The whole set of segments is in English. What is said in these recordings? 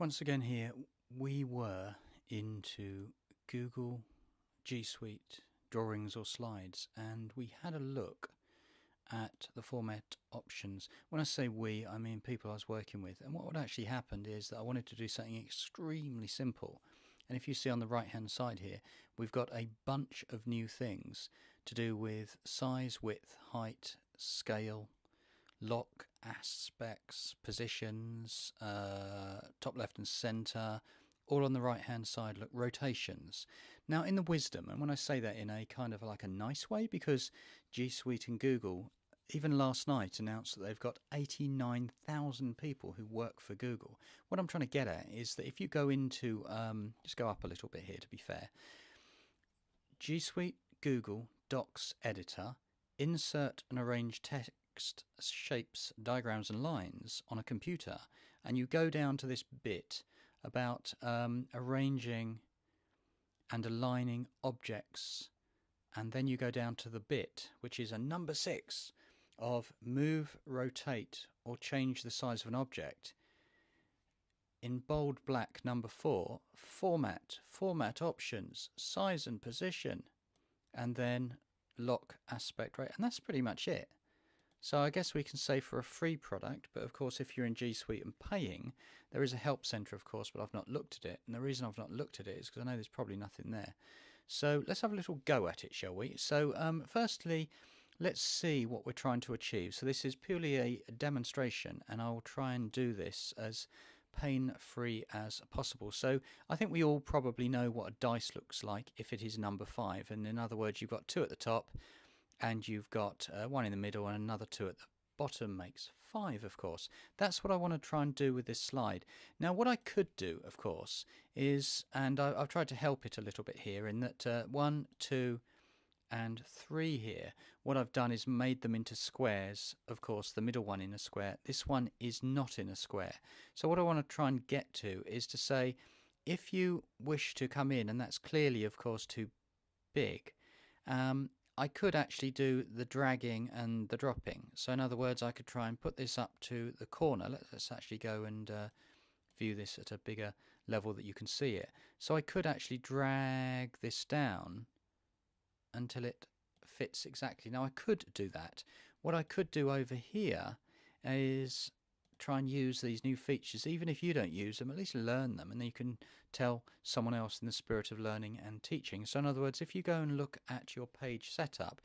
Once again here, we were into Google G Suite drawings or slides, and we had a look at the format options. When I say we, I mean people I was working with. And what would actually happened is that I wanted to do something extremely simple. And if you see on the right hand side here, we've got a bunch of new things to do with size, width, height, scale, lock, aspects, positions, top left and center, all on the right hand side. Look, rotations. Now in the wisdom, and when I say that in a kind of like a nice way, because G Suite and Google even last night announced that they've got 89,000 people who work for Google. What I'm trying to get at is that if you go into, just go up a little bit here to be fair, G Suite Google Docs Editor, insert and arrange text, shapes, diagrams and lines on a computer, and you go down to this bit about arranging and aligning objects, and then you go down to the bit which is a number 6 of move, rotate or change the size of an object. In bold black, number 4, format options, size and position, and then lock, aspect, rate, and that's pretty much it. So I guess we can say for a free product, but of course if you're in G Suite and paying, there is a help center of course, but I've not looked at it. And the reason I've not looked at it is because I know there's probably nothing there. So let's have a little go at it, shall we? So firstly, let's see what we're trying to achieve. So this is purely a demonstration, and I will try and do this as pain-free as possible. So I think we all probably know what a dice looks like if it is number 5. And in other words, you've got 2 at the top, and you've got 1 in the middle and another 2 at the bottom, makes 5, of course. That's what I want to try and do with this slide. Now what I could do, of course, is, and I've tried to help it a little bit here, in that 1, 2 and 3 here, what I've done is made them into squares. Of course the middle one in a square, this one is not in a square. So what I want to try and get to is to say, if you wish to come in, and that's clearly of course too big, I could actually do the dragging and the dropping. So in other words, I could try and put this up to the corner. Let's actually go and view this at a bigger level that you can see it. So I could actually drag this down until it fits exactly. Now I could do that. What I could do over here is try and use these new features. Even if you don't use them, at least learn them, and then you can tell someone else in the spirit of learning and teaching. So in other words, if you go and look at your page setup,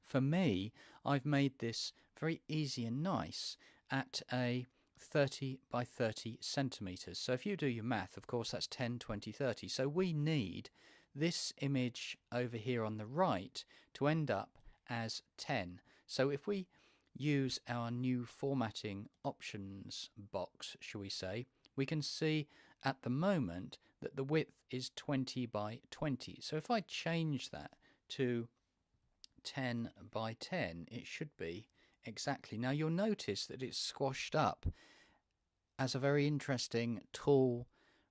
for me, I've made this very easy and nice at a 30 by 30 centimeters. So if you do your math, of course that's 10, 20, 30. So we need this image over here on the right to end up as 10. So if we use our new formatting options box, shall we say, we can see at the moment that the width is 20 by 20. So if I change that to 10 by 10, it should be exactly. Now you'll notice that it's squashed up as a very interesting tall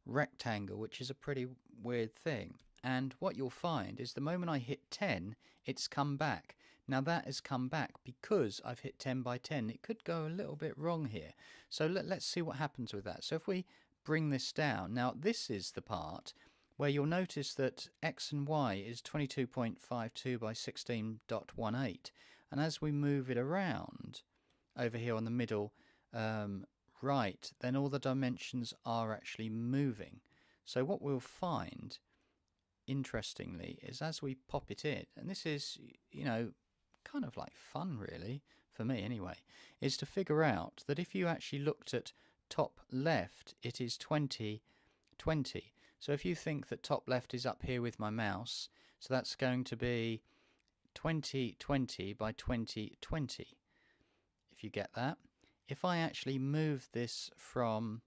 rectangle, which is a pretty weird thing. And what you'll find is the moment I hit 10, it's come back. Now that has come back because I've hit 10 by 10. It could go a little bit wrong here. So let's see what happens with that. So if we bring this down, now this is the part where you'll notice that X and Y is 22.52 by 16.18. And as we move it around over here on the middle right, then all the dimensions are actually moving. So what we'll find, interestingly, is as we pop it in, and this is, you know, kind of like fun really, for me anyway, is to figure out that if you actually looked at top left, it is 20, 20. So if you think that top left is up here with my mouse, so that's going to be 20, 20 by 20, 20, if you get that. If I actually move this from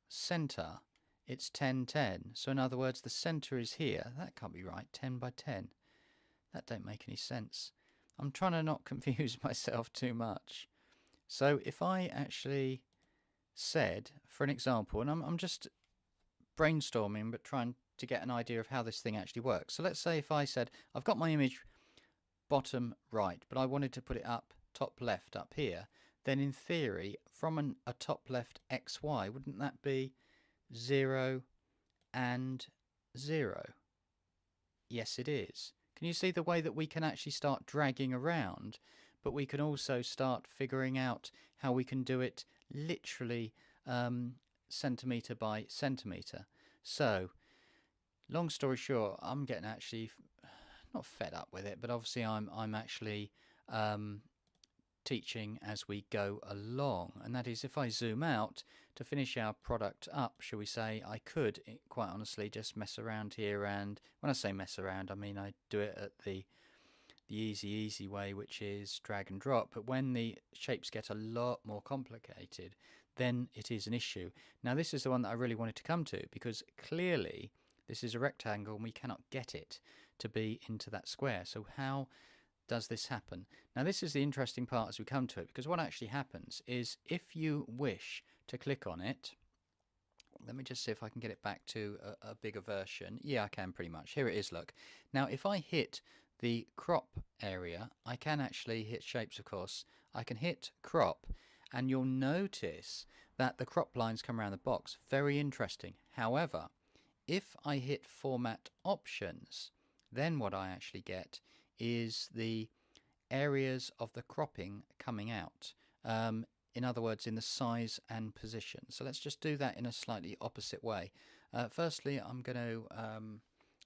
center, it's 10, 10. So in other words, the center is here. That can't be right. 10 by 10. That don't make any sense. I'm trying to not confuse myself too much. So if I actually said, for an example, and I'm just brainstorming, but trying to get an idea of how this thing actually works. So let's say if I said, I've got my image bottom right, but I wanted to put it up top left up here, then in theory, from a top left XY, wouldn't that be 0, and 0. Yes, it is. Can you see the way that we can actually start dragging around, but we can also start figuring out how we can do it literally centimetre by centimetre. So, long story short, I'm getting actually not fed up with it, but obviously I'm actually teaching as we go along, and that is if I zoom out to finish our product up, shall we say, I could quite honestly just mess around here, and when I say mess around I mean I do it at the easy way, which is drag and drop, but when the shapes get a lot more complicated then it is an issue. Now this is the one that I really wanted to come to, because clearly this is a rectangle and we cannot get it to be into that square. So how does this happen? Now this is the interesting part as we come to it, because what actually happens is if you wish to click on it, let me just see if I can get it back to a bigger version. Yeah, I can pretty much. Here it is, look. Now if I hit the crop area, I can actually hit shapes, of course. I can hit crop and you'll notice that the crop lines come around the box. Very interesting. However, if I hit format options, then what I actually get is the areas of the cropping coming out. In other words, in the size and position. So let's just do that in a slightly opposite way. Firstly, I'm going to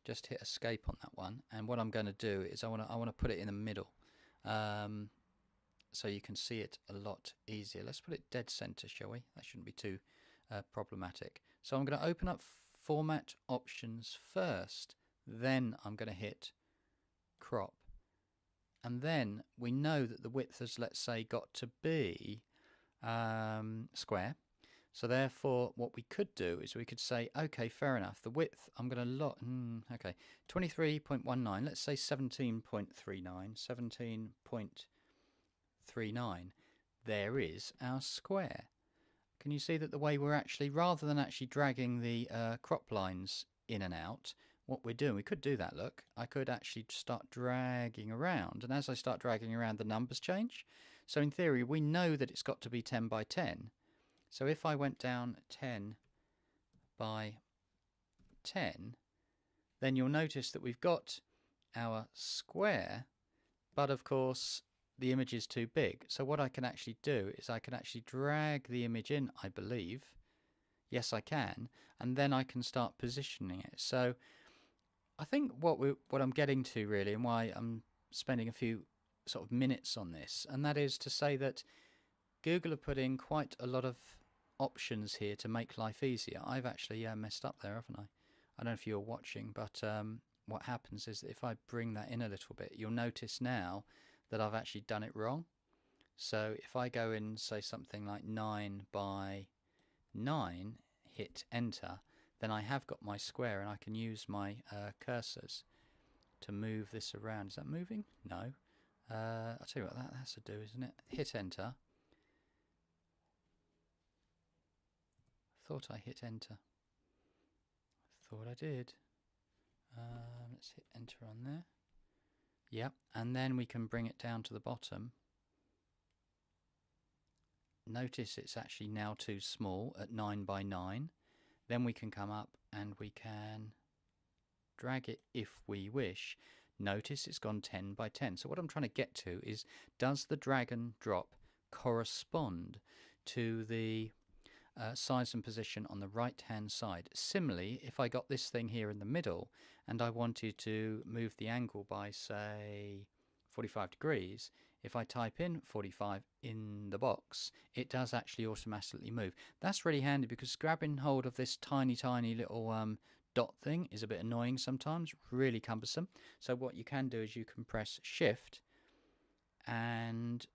just hit escape on that one, and what I'm going to do is I want to put it in the middle, so you can see it a lot easier. Let's put it dead center, shall we? That shouldn't be too problematic. So I'm going to open up format options first, then I'm going to hit crop, and then we know that the width has, let's say, got to be square. So therefore what we could do is we could say, okay, fair enough, the width I'm going to okay, 23.19, let's say 17.39, 17.39. There is our square. Can you see that the way we're actually, rather than actually dragging the crop lines in and out, what we're doing, we could do that, look, I could actually start dragging around, and as I start dragging around the numbers change. So in theory we know that it's got to be 10 by 10. So if I went down 10 by 10, then you'll notice that we've got our square, but of course the image is too big. So what I can actually do is I can actually drag the image in, I believe. Yes, I can, and then I can start positioning it. So I think what I'm getting to really, and why I'm spending a few sort of minutes on this, and that is to say that Google have put in quite a lot of options here to make life easier. I've actually messed up there, haven't I? I don't know if you're watching, but what happens is that if I bring that in a little bit, you'll notice now that I've actually done it wrong. So if I go in, say something like 9 by 9, hit enter, then I have got my square, and I can use my cursors to move this around. Is that moving? No. I'll tell you what that has to do, isn't it? Hit enter. Thought I hit enter. Thought I did. Let's hit enter on there. Yep, and then we can bring it down to the bottom. Notice it's actually now too small at 9 by 9. Then we can come up and we can drag it if we wish. Notice it's gone 10 by 10. So what I'm trying to get to is, does the drag and drop correspond to the size and position on the right hand side? Similarly, if I got this thing here in the middle and I wanted to move the angle by, say, 45 degrees, if I type in 45 in the box, it does actually automatically move. That's really handy, because grabbing hold of this tiny little dot thing is a bit annoying sometimes, really cumbersome. So what you can do is you can press shift and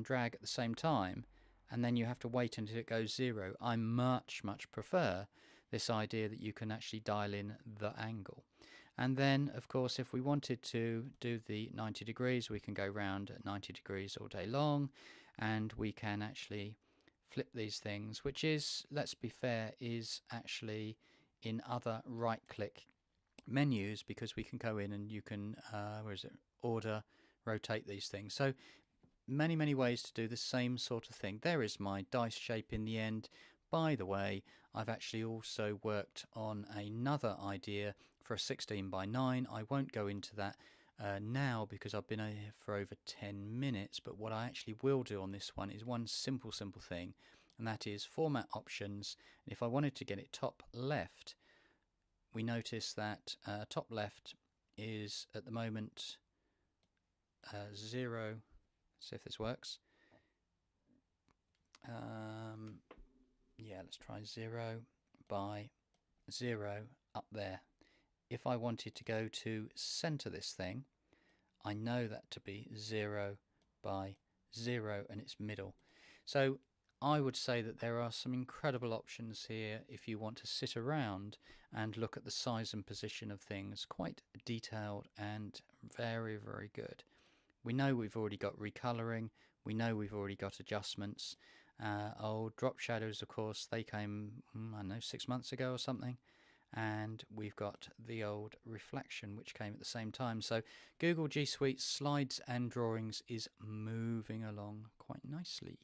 drag at the same time, and then you have to wait until it goes 0. I much prefer this idea that you can actually dial in the angle. And then of course if we wanted to do the 90 degrees, we can go round at 90 degrees all day long, and we can actually flip these things, which is, let's be fair, is actually in other right click menus, because we can go in and you can order, rotate these things. So many ways to do the same sort of thing. There is my dice shape in the end, By the way, I've actually also worked on another idea for a 16 by 9. I won't go into that now because I've been here for over 10 minutes, but what I actually will do on this one is one simple thing, and that is format options. And if I wanted to get it top left, we notice that top left is at the moment 0. Let's see if this works. Yeah, let's try 0 by 0 up there. If I wanted to go to center this thing, I know that to be 0 by 0 and its middle. So I would say that there are some incredible options here if you want to sit around and look at the size and position of things. Quite detailed and very good. We know we've already got recoloring, we know we've already got adjustments. Old drop shadows, of course, they came, I don't know, 6 months ago or something. And we've got the old reflection, which came at the same time. So Google G Suite Slides and Drawings is moving along quite nicely.